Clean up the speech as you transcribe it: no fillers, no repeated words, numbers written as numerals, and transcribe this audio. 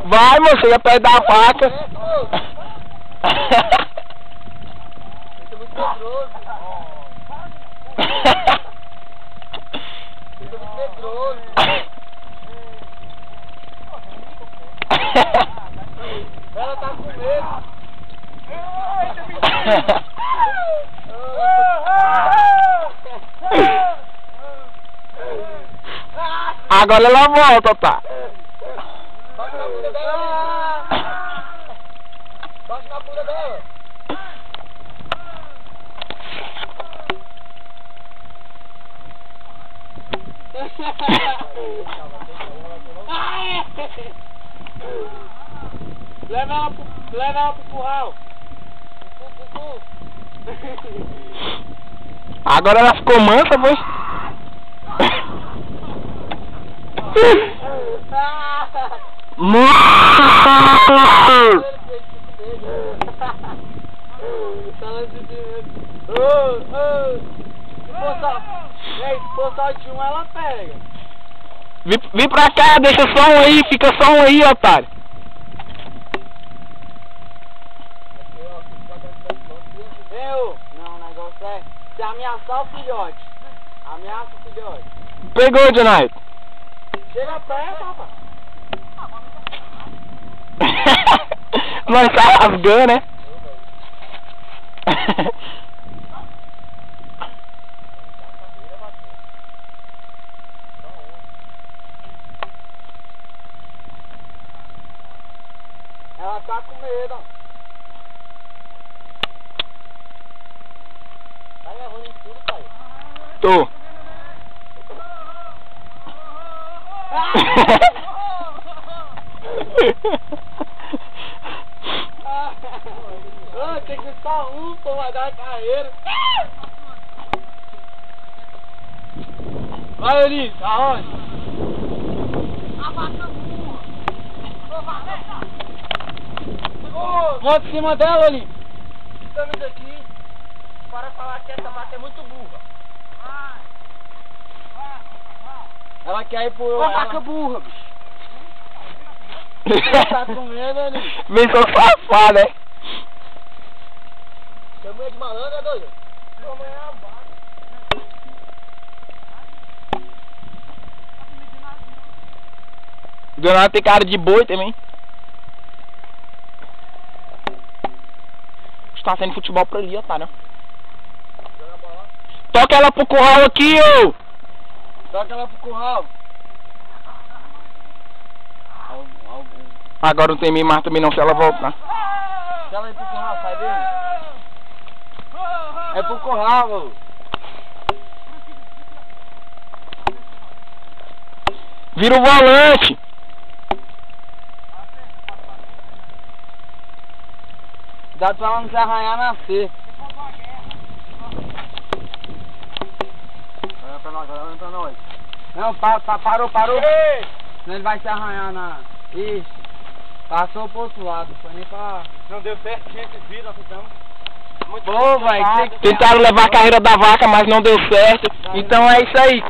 Vai, moço, chega perto da faca. Isso é muito medroso. Isso é muito medroso. Ela tá com medo. Agora ela volta, tá? Bate na bunda dela. Bate na bunda dela. Leva ela pro curral. Agora ela ficou mansa, foi? Se for só de um, ela pega. Vem pra cá, deixa só um aí, fica só um aí, otário. Não, o negócio é se ameaçar o filhote. Ameaça o filhote. Pegou, Jonai. Chega perto, rapaz. Nós tá rasgando, né? Ela tá com medo. Tá levando em tudo, pai. Tô. Tem que só um, pô, vai dar carreira. Vai, Elis, aonde? Monta em cima dela, Elis. Estamos aqui para falar que essa vaca é muito burra. Ela quer ir por... Uma vaca burra, bicho. Tá com medo, Elis? Vem só safado, né? Tem mulher de malandro, é doido? Sua mãe é a vaca. Donado tem cara de boi também. Está sendo futebol por ali, otário. Toca ela pro curral aqui, ô! Toca ela pro curral. Agora não tem meio mais também não, se ela voltar. Deixa ela ir pro curral, sai dele. É pro curral, mano. Vira o volante! Dá pra ela não se arranhar nascer. Olha pra nós, olha pra nós. Não, parou. Senão ele vai se arranhar na... Ixi. Passou pro outro lado, foi nem pra... Não deu certo, tinha esse vídeo, nós ficamos... Muito bom, velho. Tentaram levar a carreira da vaca, mas não deu certo. Então é isso aí.